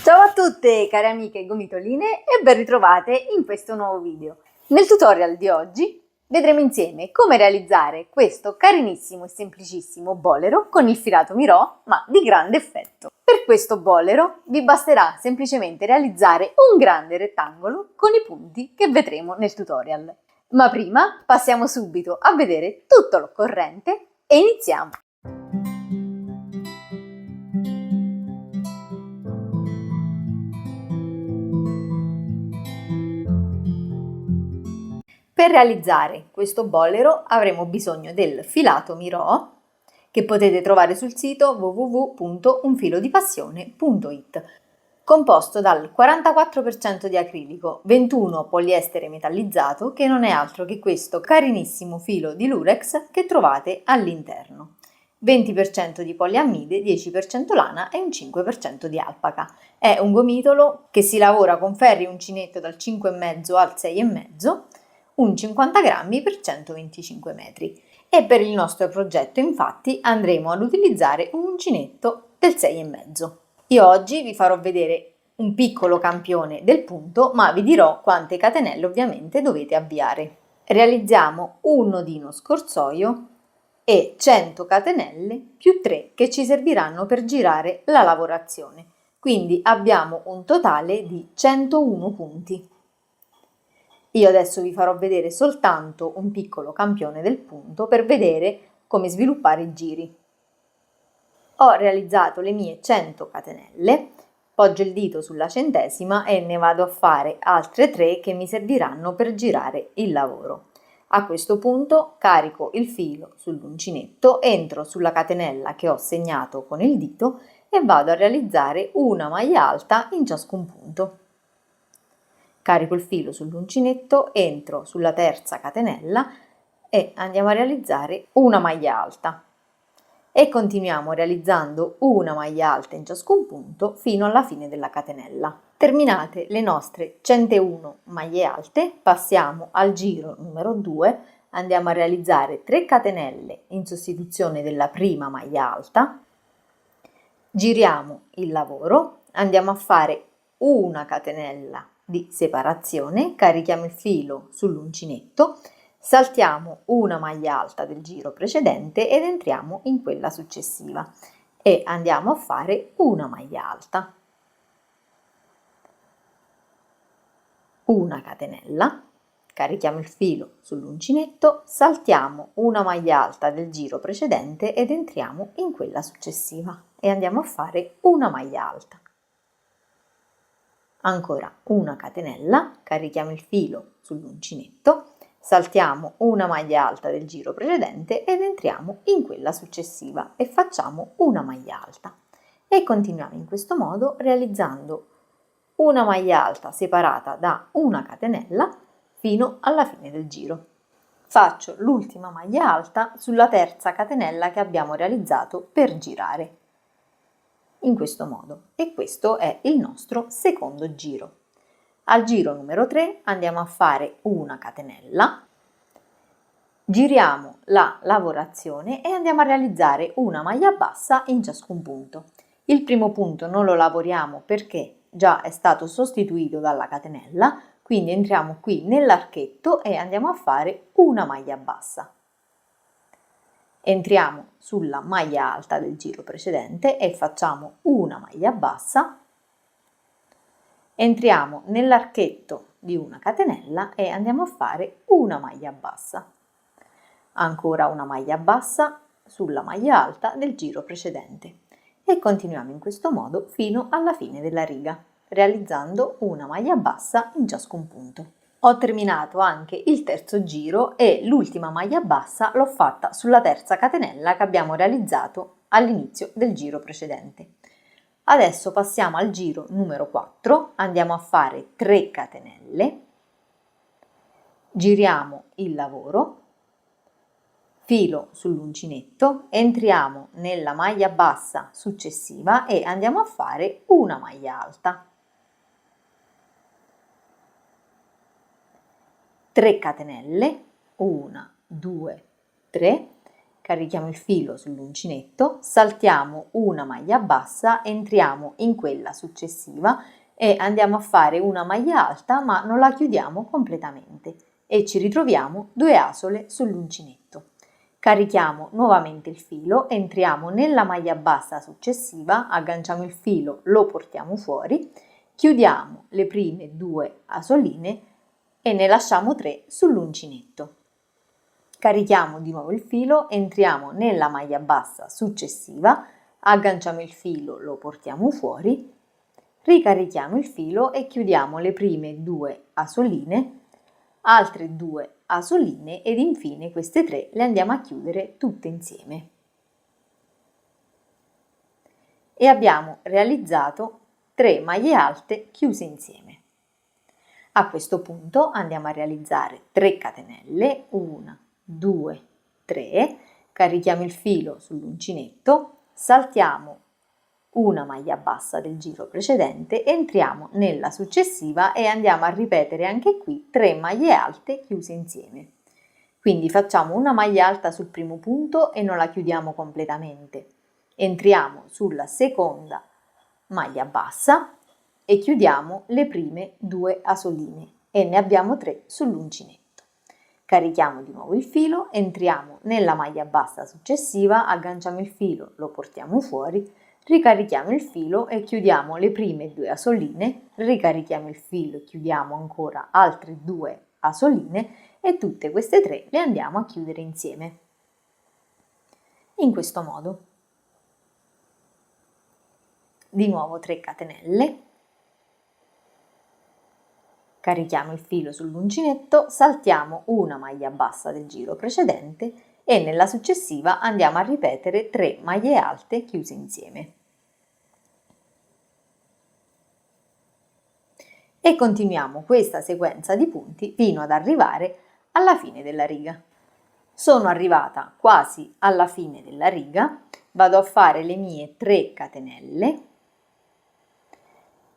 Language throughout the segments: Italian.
Ciao a tutte care amiche gomitoline e ben ritrovate in questo nuovo video. Nel tutorial di oggi vedremo insieme come realizzare questo carinissimo e semplicissimo bolero con il filato Mirò, ma di grande effetto. Per questo bolero vi basterà semplicemente realizzare un grande rettangolo con i punti che vedremo nel tutorial. Ma prima passiamo subito a vedere tutto l'occorrente e iniziamo! Per realizzare questo bolero avremo bisogno del filato Mirò, che potete trovare sul sito www.unfilodipassione.it, composto dal 44% di acrilico, 21% poliestere metallizzato, che non è altro che questo carinissimo filo di lurex che trovate all'interno, 20% di poliammide, 10% lana e un 5% di alpaca. È un gomitolo che si lavora con ferri uncinetto dal 5,5 al 6,5, un 50 grammi per 125 metri. E per il nostro progetto infatti andremo ad utilizzare un uncinetto del 6,5. Io oggi vi farò vedere un piccolo campione del punto, ma vi dirò quante catenelle ovviamente dovete avviare. Realizziamo un nodino scorsoio e 100 catenelle più 3 che ci serviranno per girare la lavorazione. Quindi abbiamo un totale di 101 punti. Io adesso vi farò vedere soltanto un piccolo campione del punto per vedere come sviluppare i giri. Ho realizzato le mie 100 catenelle, poggio il dito sulla centesima e ne vado a fare altre 3 che mi serviranno per girare il lavoro. A questo punto carico il filo sull'uncinetto, entro sulla catenella che ho segnato con il dito e vado a realizzare una maglia alta in ciascun punto. Carico il filo sull'uncinetto, entro sulla terza catenella e andiamo a realizzare una maglia alta. E continuiamo realizzando una maglia alta in ciascun punto fino alla fine della catenella. Terminate le nostre 101 maglie alte, passiamo al giro numero 2, andiamo a realizzare 3 catenelle in sostituzione della prima maglia alta, giriamo il lavoro, andiamo a fare una catenella di separazione, carichiamo il filo sull'uncinetto, saltiamo una maglia alta del giro precedente ed entriamo in quella successiva e andiamo a fare una maglia alta, una catenella, carichiamo il filo sull'uncinetto, saltiamo una maglia alta del giro precedente ed entriamo in quella successiva e andiamo a fare una maglia alta. Ancora una catenella, carichiamo il filo sull'uncinetto, saltiamo una maglia alta del giro precedente ed entriamo in quella successiva e facciamo una maglia alta. E continuiamo in questo modo realizzando una maglia alta separata da una catenella fino alla fine del giro. Faccio l'ultima maglia alta sulla terza catenella che abbiamo realizzato per girare. In questo modo, e questo è il nostro secondo giro. Al giro numero 3 andiamo a fare una catenella, giriamo la lavorazione e andiamo a realizzare una maglia bassa in ciascun punto. Il primo punto non lo lavoriamo perché già è stato sostituito dalla catenella, quindi entriamo qui nell'archetto e andiamo a fare una maglia bassa. Entriamo sulla maglia alta del giro precedente e facciamo una maglia bassa, entriamo nell'archetto di una catenella e andiamo a fare una maglia bassa, ancora una maglia bassa sulla maglia alta del giro precedente e continuiamo in questo modo fino alla fine della riga, realizzando una maglia bassa in ciascun punto. Ho terminato anche il terzo giro e l'ultima maglia bassa l'ho fatta sulla terza catenella che abbiamo realizzato all'inizio del giro precedente. Adesso passiamo al giro numero 4, andiamo a fare 3 catenelle, giriamo il lavoro, filo sull'uncinetto, entriamo nella maglia bassa successiva e andiamo a fare una maglia alta. 3 catenelle, 1, 2, 3, carichiamo il filo sull'uncinetto, saltiamo una maglia bassa, entriamo in quella successiva e andiamo a fare una maglia alta ma non la chiudiamo completamente e ci ritroviamo 2 asole sull'uncinetto. Carichiamo nuovamente il filo, entriamo nella maglia bassa successiva, agganciamo il filo, lo portiamo fuori, chiudiamo le prime 2 asoline e ne lasciamo 3 sull'uncinetto. Carichiamo di nuovo il filo, entriamo nella maglia bassa successiva, agganciamo il filo, lo portiamo fuori, ricarichiamo il filo e chiudiamo le prime 2 asoline, altre 2 asoline ed infine queste 3 le andiamo a chiudere tutte insieme. E abbiamo realizzato 3 maglie alte chiuse insieme. A questo punto andiamo a realizzare 3 catenelle, 1, 2, 3, carichiamo il filo sull'uncinetto, saltiamo una maglia bassa del giro precedente, entriamo nella successiva e andiamo a ripetere anche qui 3 maglie alte chiuse insieme. Quindi facciamo una maglia alta sul primo punto e non la chiudiamo completamente. Entriamo sulla seconda maglia bassa e chiudiamo le prime 2 asoline e ne abbiamo 3 sull'uncinetto. Carichiamo di nuovo il filo, entriamo nella maglia bassa successiva, agganciamo il filo, lo portiamo fuori, ricarichiamo il filo e chiudiamo le prime 2 asoline, ricarichiamo il filo e chiudiamo ancora altre 2 asoline e tutte queste 3 le andiamo a chiudere insieme. In questo modo. Di nuovo 3 catenelle. Carichiamo il filo sull'uncinetto, saltiamo una maglia bassa del giro precedente e nella successiva andiamo a ripetere 3 maglie alte chiuse insieme. E continuiamo questa sequenza di punti fino ad arrivare alla fine della riga. Sono arrivata quasi alla fine della riga, vado a fare le mie 3 catenelle.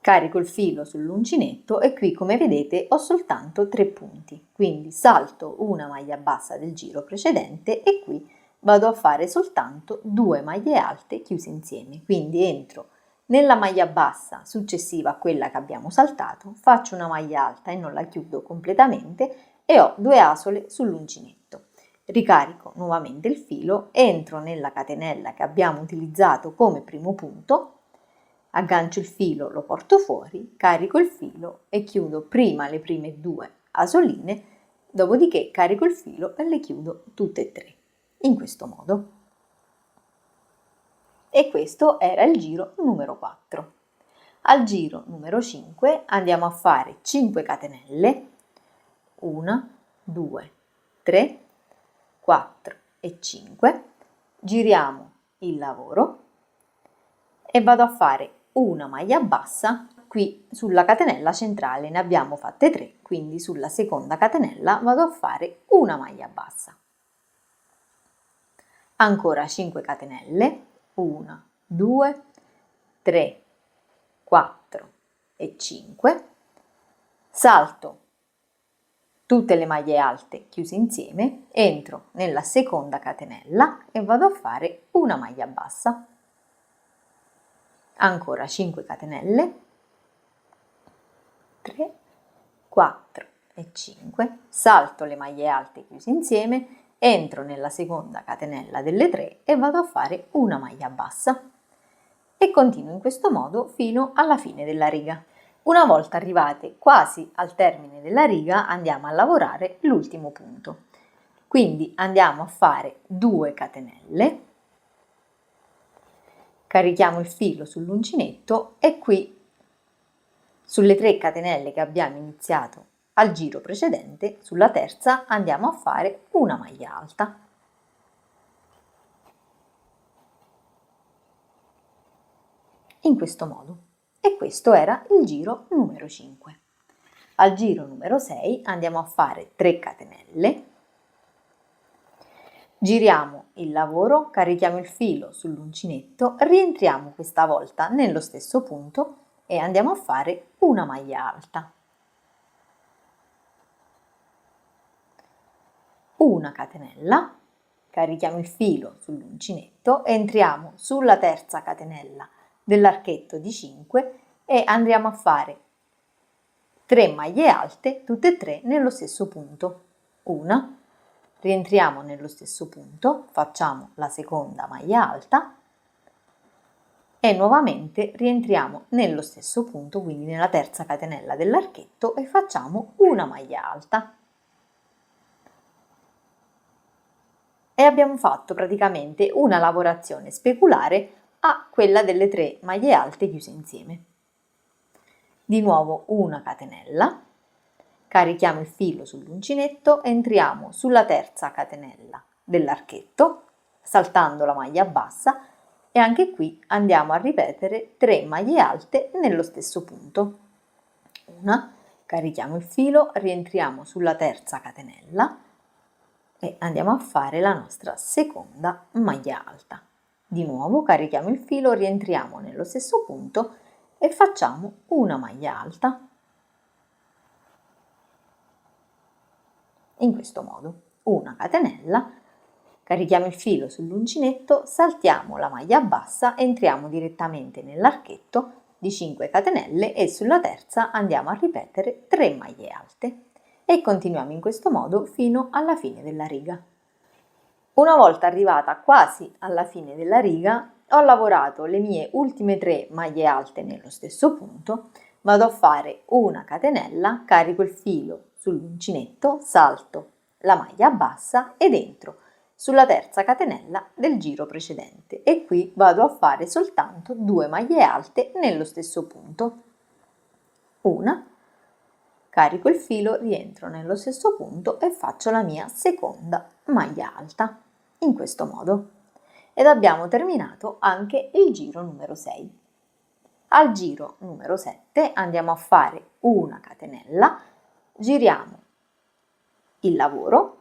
Carico il filo sull'uncinetto e qui, come vedete, ho soltanto 3 punti, quindi salto una maglia bassa del giro precedente e qui vado a fare soltanto 2 maglie alte chiuse insieme, quindi entro nella maglia bassa successiva a quella che abbiamo saltato, faccio una maglia alta e non la chiudo completamente e ho 2 asole sull'uncinetto. Ricarico nuovamente il filo, entro nella catenella che abbiamo utilizzato come primo punto, aggancio il filo, lo porto fuori, carico il filo e chiudo prima le prime 2 asoline, dopodiché carico il filo e le chiudo tutte e 3, in questo modo. E questo era il giro numero 4. Al giro numero 5 andiamo a fare 5 catenelle, 1, 2, 3, 4 e 5, giriamo il lavoro e vado a fare una maglia bassa, qui sulla catenella centrale ne abbiamo fatte 3, quindi sulla seconda catenella vado a fare una maglia bassa. Ancora 5 catenelle, 1, 2, 3, 4 e 5, salto tutte le maglie alte chiuse insieme, entro nella seconda catenella e vado a fare una maglia bassa. Ancora 5 catenelle, 3, 4 e 5, salto le maglie alte chiuse insieme, entro nella seconda catenella delle 3 e vado a fare una maglia bassa e continuo in questo modo fino alla fine della riga. Una volta arrivate quasi al termine della riga andiamo a lavorare l'ultimo punto. Quindi andiamo a fare 2 catenelle, carichiamo il filo sull'uncinetto e qui sulle 3 catenelle che abbiamo iniziato al giro precedente, sulla terza andiamo a fare una maglia alta. In questo modo. E questo era il giro numero 5. Al giro numero 6 andiamo a fare 3 catenelle, giriamo il lavoro, carichiamo il filo sull'uncinetto, rientriamo questa volta nello stesso punto e andiamo a fare una maglia alta. Una catenella, carichiamo il filo sull'uncinetto, entriamo sulla terza catenella dell'archetto di 5 e andremo a fare 3 maglie alte, tutte e tre nello stesso punto. Una, rientriamo nello stesso punto, facciamo la seconda maglia alta e nuovamente rientriamo nello stesso punto, quindi nella terza catenella dell'archetto, e facciamo una maglia alta. E abbiamo fatto praticamente una lavorazione speculare a quella delle 3 maglie alte chiuse insieme. Di nuovo una catenella, carichiamo il filo sull'uncinetto, entriamo sulla terza catenella dell'archetto, saltando la maglia bassa, e anche qui andiamo a ripetere 3 maglie alte nello stesso punto. Una, carichiamo il filo, rientriamo sulla terza catenella e andiamo a fare la nostra seconda maglia alta. Di nuovo carichiamo il filo, rientriamo nello stesso punto e facciamo una maglia alta. In questo modo, una catenella, carichiamo il filo sull'uncinetto, saltiamo la maglia bassa, entriamo direttamente nell'archetto di 5 catenelle e sulla terza andiamo a ripetere 3 maglie alte e continuiamo in questo modo fino alla fine della riga. Una volta arrivata quasi alla fine della riga, ho lavorato le mie ultime 3 maglie alte nello stesso punto, vado a fare una catenella, carico il filo sull'uncinetto, salto la maglia bassa ed entro sulla terza catenella del giro precedente e qui vado a fare soltanto 2 maglie alte nello stesso punto. Una, carico il filo, rientro nello stesso punto e faccio la mia seconda maglia alta, in questo modo. Ed abbiamo terminato anche il giro numero 6. Al giro numero 7 andiamo a fare una catenella, giriamo il lavoro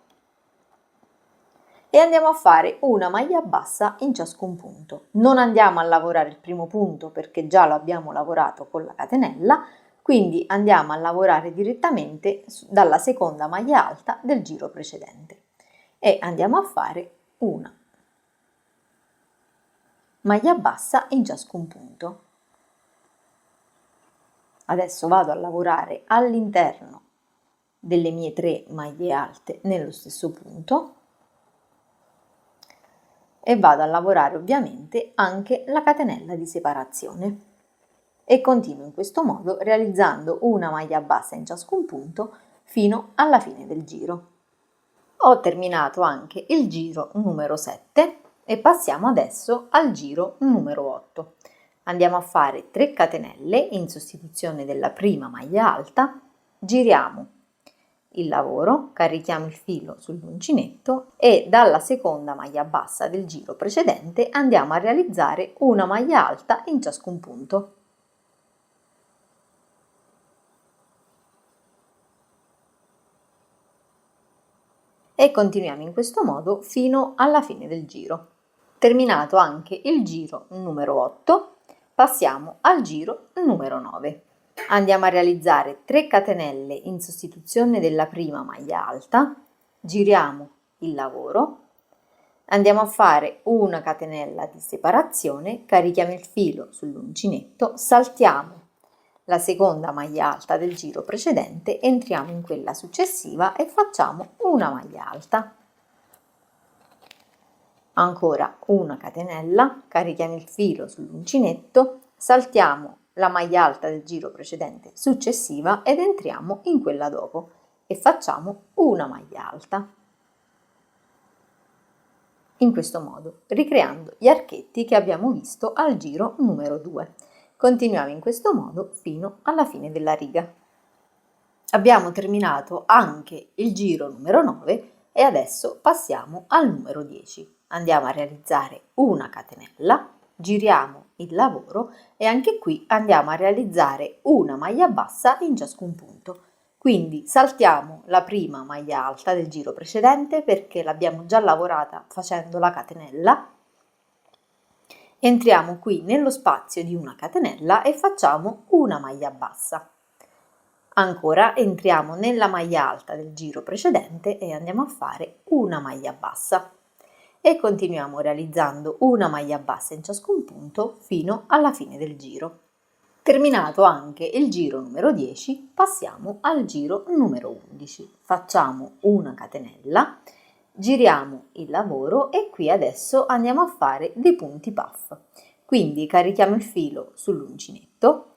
e andiamo a fare una maglia bassa in ciascun punto. Non andiamo a lavorare il primo punto perché già lo abbiamo lavorato con la catenella, quindi andiamo a lavorare direttamente dalla seconda maglia alta del giro precedente e andiamo a fare una maglia bassa in ciascun punto. Adesso vado a lavorare all'interno delle mie 3 maglie alte nello stesso punto e vado a lavorare ovviamente anche la catenella di separazione e continuo in questo modo realizzando una maglia bassa in ciascun punto fino alla fine del giro. Ho terminato anche il giro numero 7 e passiamo adesso al giro numero 8. Andiamo a fare 3 catenelle in sostituzione della prima maglia alta, giriamo il lavoro, carichiamo il filo sull'uncinetto e dalla seconda maglia bassa del giro precedente andiamo a realizzare una maglia alta in ciascun punto. E continuiamo in questo modo fino alla fine del giro. Terminato anche il giro numero 8, passiamo al giro numero 9. Andiamo a realizzare 3 catenelle in sostituzione della prima maglia alta, giriamo il lavoro, andiamo a fare una catenella di separazione, carichiamo il filo sull'uncinetto, saltiamo la seconda maglia alta del giro precedente, entriamo in quella successiva e facciamo una maglia alta. Ancora una catenella, carichiamo il filo sull'uncinetto, saltiamo la maglia alta del giro precedente successiva ed entriamo in quella dopo e facciamo una maglia alta. In questo modo, ricreando gli archetti che abbiamo visto al giro numero 2. Continuiamo in questo modo fino alla fine della riga. Abbiamo terminato anche il giro numero 9 e adesso passiamo al numero 10. Andiamo a realizzare una catenella, giriamo il lavoro e anche qui andiamo a realizzare una maglia bassa in ciascun punto. Quindi saltiamo la prima maglia alta del giro precedente perché l'abbiamo già lavorata facendo la catenella. Entriamo qui nello spazio di una catenella e facciamo una maglia bassa. Ancora entriamo nella maglia alta del giro precedente e andiamo a fare una maglia bassa. e continuiamo realizzando una maglia bassa in ciascun punto fino alla fine del giro. Terminato anche il giro numero 10, passiamo al giro numero 11. Facciamo una catenella, giriamo il lavoro e qui adesso andiamo a fare dei punti puff. Quindi carichiamo il filo sull'uncinetto,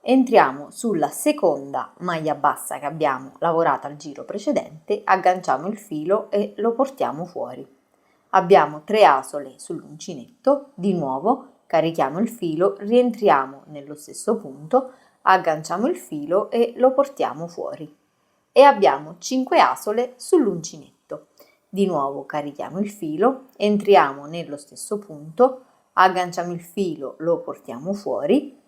entriamo sulla seconda maglia bassa che abbiamo lavorato al giro precedente, agganciamo il filo e lo portiamo fuori. Abbiamo 3 asole sull'uncinetto, di nuovo carichiamo il filo, rientriamo nello stesso punto, agganciamo il filo e lo portiamo fuori. E abbiamo 5 asole sull'uncinetto. Di nuovo carichiamo il filo, entriamo nello stesso punto, agganciamo il filo, lo portiamo fuori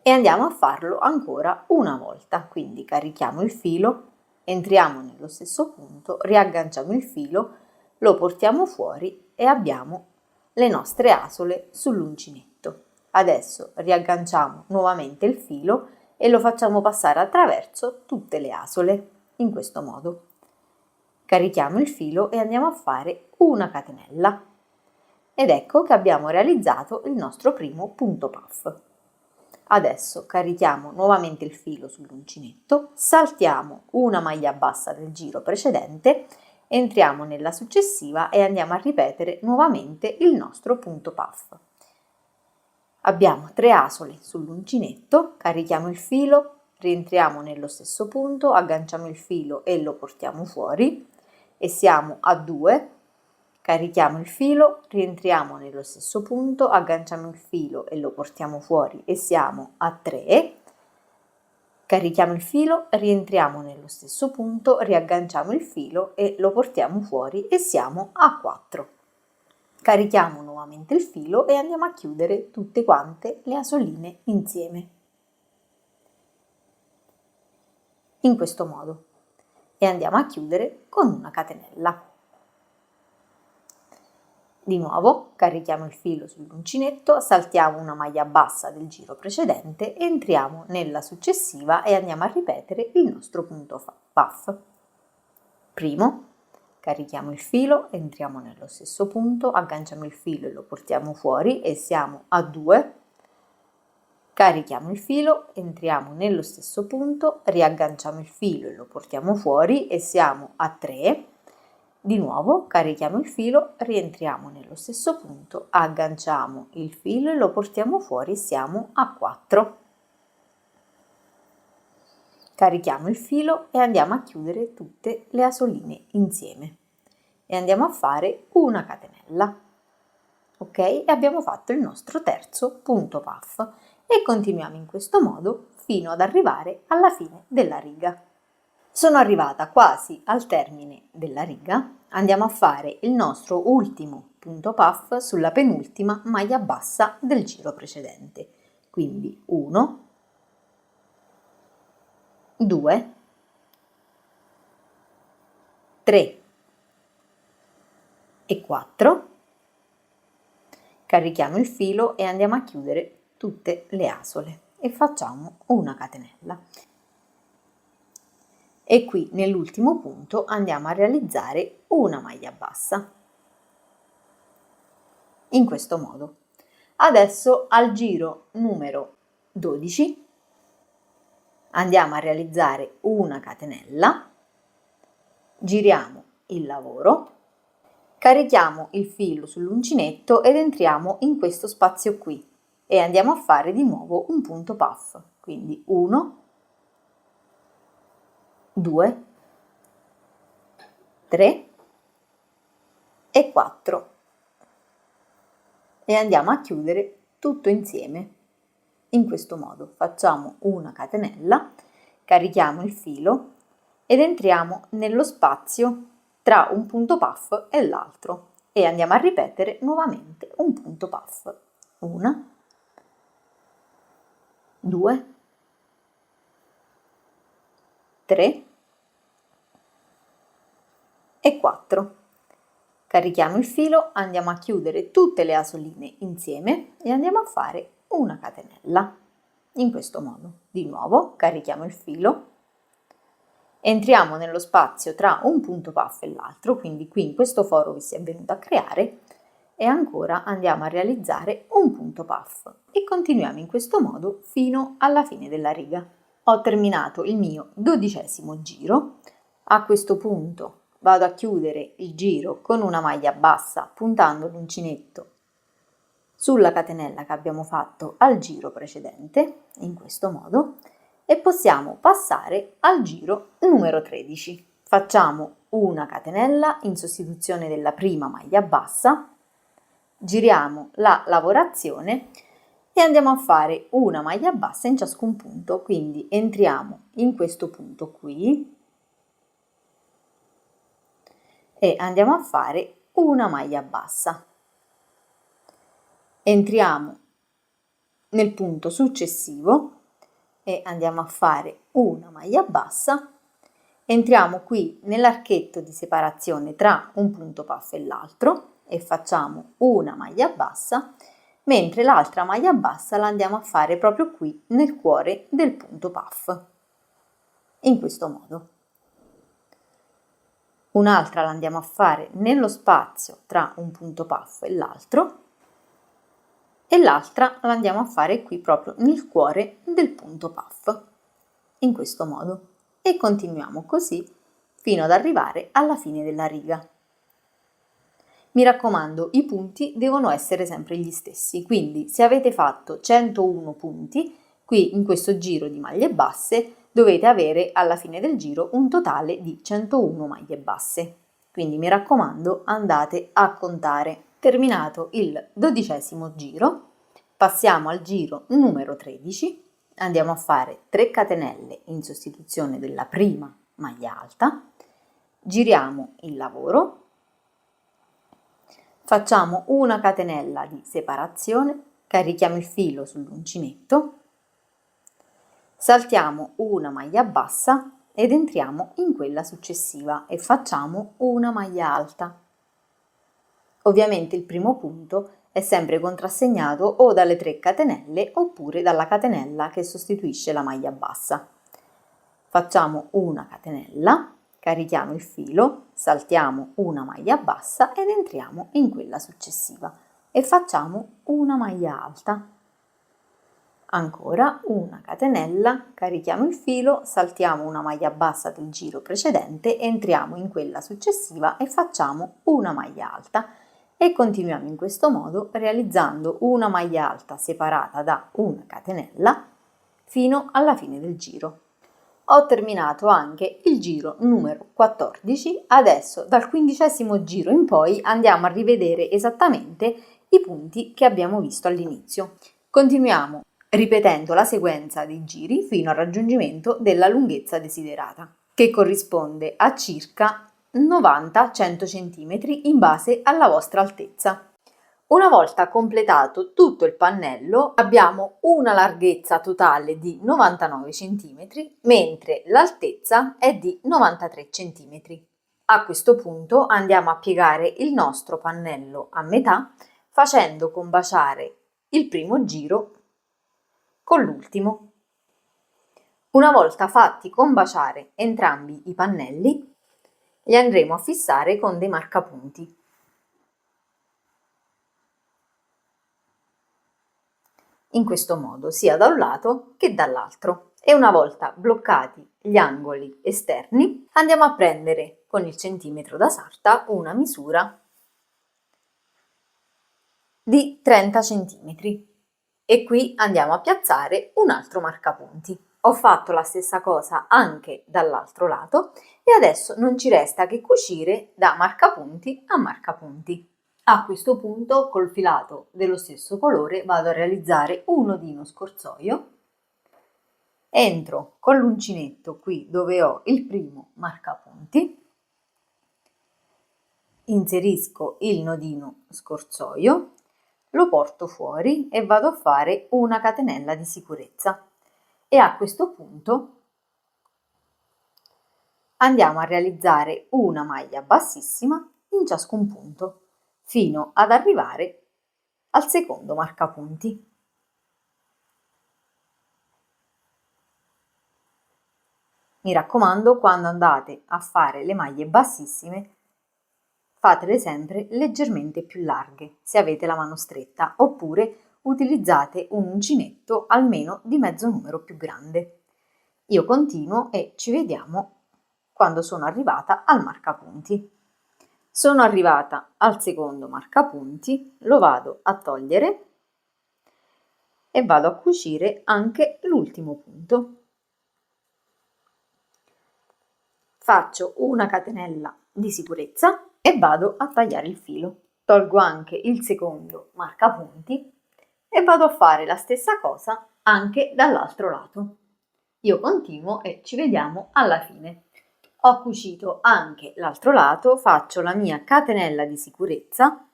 e andiamo a farlo ancora una volta. Quindi carichiamo il filo, entriamo nello stesso punto, riagganciamo il filo, lo portiamo fuori e abbiamo le nostre asole sull'uncinetto. Adesso riagganciamo nuovamente il filo e lo facciamo passare attraverso tutte le asole, in questo modo. Carichiamo il filo e andiamo a fare una catenella. Ed ecco che abbiamo realizzato il nostro primo punto puff. Adesso carichiamo nuovamente il filo sull'uncinetto, saltiamo una maglia bassa del giro precedente, entriamo nella successiva e andiamo a ripetere nuovamente il nostro punto puff. Abbiamo 3 asole sull'uncinetto, carichiamo il filo, rientriamo nello stesso punto, agganciamo il filo e lo portiamo fuori e siamo a 2. Carichiamo il filo, rientriamo nello stesso punto, agganciamo il filo e lo portiamo fuori e siamo a 3. Carichiamo il filo, rientriamo nello stesso punto, riagganciamo il filo e lo portiamo fuori e siamo a 4. Carichiamo nuovamente il filo e andiamo a chiudere tutte quante le asoline insieme. In questo modo. E andiamo a chiudere con una catenella. Di nuovo carichiamo il filo sull'uncinetto, saltiamo una maglia bassa del giro precedente, entriamo nella successiva e andiamo a ripetere il nostro punto puff. Primo, carichiamo il filo, entriamo nello stesso punto, agganciamo il filo e lo portiamo fuori e siamo a 2. Carichiamo il filo, entriamo nello stesso punto, riagganciamo il filo e lo portiamo fuori e siamo a 3. Di nuovo carichiamo il filo, rientriamo nello stesso punto, agganciamo il filo e lo portiamo fuori, siamo a 4. Carichiamo il filo e andiamo a chiudere tutte le asoline insieme e andiamo a fare una catenella. Ok? E abbiamo fatto il nostro terzo punto puff e continuiamo in questo modo fino ad arrivare alla fine della riga. Sono arrivata quasi al termine della riga, andiamo a fare il nostro ultimo punto puff sulla penultima maglia bassa del giro precedente. Quindi 1, 2, 3 e 4. Carichiamo il filo e andiamo a chiudere tutte le asole e facciamo una catenella. E qui nell'ultimo punto andiamo a realizzare una maglia bassa. In questo modo. Adesso al giro numero 12 andiamo a realizzare una catenella, giriamo il lavoro, carichiamo il filo sull'uncinetto ed entriamo in questo spazio qui e andiamo a fare di nuovo un punto puff. Quindi 1, 2, 3 e 4 e andiamo a chiudere tutto insieme. In questo modo facciamo una catenella, carichiamo il filo ed entriamo nello spazio tra un punto puff e l'altro e andiamo a ripetere nuovamente un punto puff. 1, 2, 3 e 4. Carichiamo il filo, andiamo a chiudere tutte le asoline insieme e andiamo a fare una catenella. In questo modo, di nuovo, carichiamo il filo, Entriamo nello spazio tra un punto puff e l'altro, quindi qui in questo foro che si è venuto a creare, e ancora andiamo a realizzare un punto puff e continuiamo in questo modo fino alla fine della riga. Ho terminato il mio 12° giro. A questo punto vado a chiudere il giro con una maglia bassa puntando l'uncinetto sulla catenella che abbiamo fatto al giro precedente, in questo modo, e possiamo passare al giro numero 13. Facciamo una catenella in sostituzione della prima maglia bassa, giriamo la lavorazione e andiamo a fare una maglia bassa in ciascun punto, quindi entriamo in questo punto qui e andiamo a fare una maglia bassa. Entriamo nel punto successivo e andiamo a fare una maglia bassa, entriamo qui nell'archetto di separazione tra un punto puff e l'altro e facciamo una maglia bassa, mentre l'altra maglia bassa la andiamo a fare proprio qui nel cuore del punto puff, in questo modo. Un'altra la andiamo a fare nello spazio tra un punto puff e l'altro e l'altra la andiamo a fare qui proprio nel cuore del punto puff, in questo modo, e continuiamo così fino ad arrivare alla fine della riga. Mi raccomando, i punti devono essere sempre gli stessi, quindi se avete fatto 101 punti, qui in questo giro di maglie basse dovete avere alla fine del giro un totale di 101 maglie basse. Quindi mi raccomando, andate a contare. Terminato il 12° giro, passiamo al giro numero 13, andiamo a fare 3 catenelle in sostituzione della prima maglia alta, giriamo il lavoro, facciamo una catenella di separazione, carichiamo il filo sull'uncinetto, saltiamo una maglia bassa ed entriamo in quella successiva e facciamo una maglia alta. Ovviamente il primo punto è sempre contrassegnato o dalle 3 catenelle oppure dalla catenella che sostituisce la maglia bassa. Facciamo una catenella, carichiamo il filo, saltiamo una maglia bassa ed entriamo in quella successiva e facciamo una maglia alta. Ancora una catenella, carichiamo il filo, saltiamo una maglia bassa del giro precedente, entriamo in quella successiva e facciamo una maglia alta e continuiamo in questo modo realizzando una maglia alta separata da una catenella fino alla fine del giro. Ho terminato anche il giro numero 14, adesso dal 15° giro in poi andiamo a rivedere esattamente i punti che abbiamo visto all'inizio. Continuiamo ripetendo la sequenza dei giri fino al raggiungimento della lunghezza desiderata, che corrisponde a circa 90-100 cm in base alla vostra altezza. Una volta completato tutto il pannello abbiamo una larghezza totale di 99 cm, mentre l'altezza è di 93 cm. A questo punto andiamo a piegare il nostro pannello a metà facendo combaciare il primo giro con l'ultimo. Una volta fatti combaciare entrambi i pannelli, li andremo a fissare con dei marcapunti. In questo modo, sia da un lato che dall'altro. E una volta bloccati gli angoli esterni, andiamo a prendere con il centimetro da sarta una misura di 30 cm. E qui andiamo a piazzare un altro marcapunti. Ho fatto la stessa cosa anche dall'altro lato e adesso non ci resta che cucire da marcapunti a marcapunti. A questo punto col filato dello stesso colore vado a realizzare un nodino scorsoio, entro con l'uncinetto qui dove ho il primo marcapunti, inserisco il nodino scorsoio, lo porto fuori e vado a fare una catenella di sicurezza e a questo punto andiamo a realizzare una maglia bassissima in ciascun punto fino ad arrivare al secondo marcapunti. Mi raccomando, quando andate a fare le maglie bassissime, fatele sempre leggermente più larghe se avete la mano stretta, oppure utilizzate un uncinetto almeno di mezzo numero più grande. Io continuo e ci vediamo quando sono arrivata al marcapunti. Sono arrivata al secondo marcapunti, lo vado a togliere e vado a cucire anche l'ultimo punto. Faccio una catenella di sicurezza e vado a tagliare il filo. Tolgo anche il secondo marcapunti e vado a fare la stessa cosa anche dall'altro lato. Io continuo e ci vediamo alla fine. Ho cucito anche l'altro lato, faccio la mia catenella di sicurezza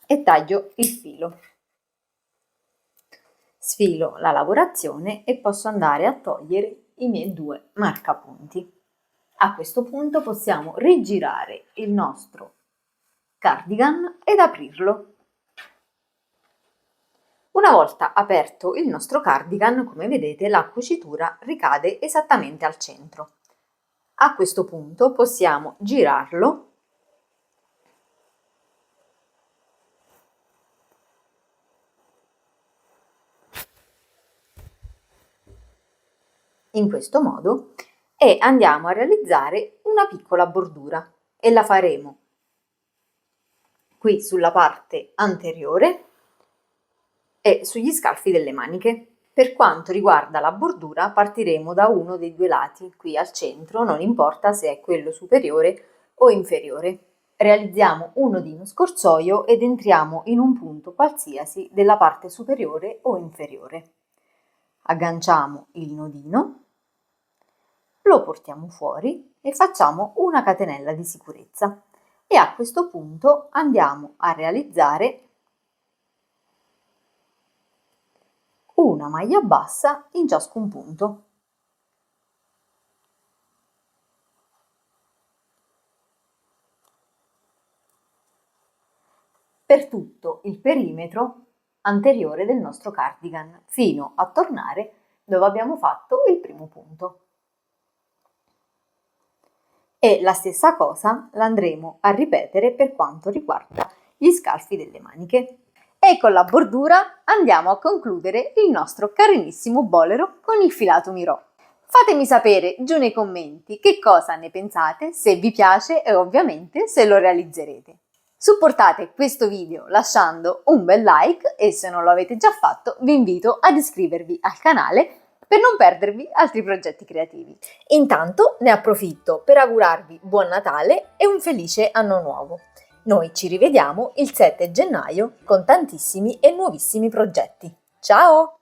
e taglio il filo. Sfilo la lavorazione e posso andare a togliere i miei 2 marcapunti. A questo punto possiamo rigirare il nostro cardigan ed aprirlo. Una volta aperto il nostro cardigan, come vedete, la cucitura ricade esattamente al centro. A questo punto possiamo girarlo in questo modo e andiamo a realizzare una piccola bordura e la faremo qui sulla parte anteriore e sugli scalfi delle maniche. Per quanto riguarda la bordura partiremo da uno dei 2 lati, qui al centro, non importa se è quello superiore o inferiore. Realizziamo un nodino scorsoio ed entriamo in un punto qualsiasi della parte superiore o inferiore. Agganciamo il nodino, lo portiamo fuori e facciamo una catenella di sicurezza. E a questo punto andiamo a realizzare una maglia bassa in ciascun punto. Per tutto il perimetro anteriore del nostro cardigan, fino a tornare dove abbiamo fatto il primo punto. E la stessa cosa l'andremo a ripetere per quanto riguarda gli scalfi delle maniche. E con la bordura andiamo a concludere il nostro carinissimo bolero con il filato Mirò. Fatemi sapere giù nei commenti che cosa ne pensate, se vi piace e ovviamente se lo realizzerete. Supportate questo video lasciando un bel like e se non lo avete già fatto vi invito ad iscrivervi al canale per non perdervi altri progetti creativi. Intanto ne approfitto per augurarvi buon Natale e un felice anno nuovo. Noi ci rivediamo il 7 gennaio con tantissimi e nuovissimi progetti. Ciao!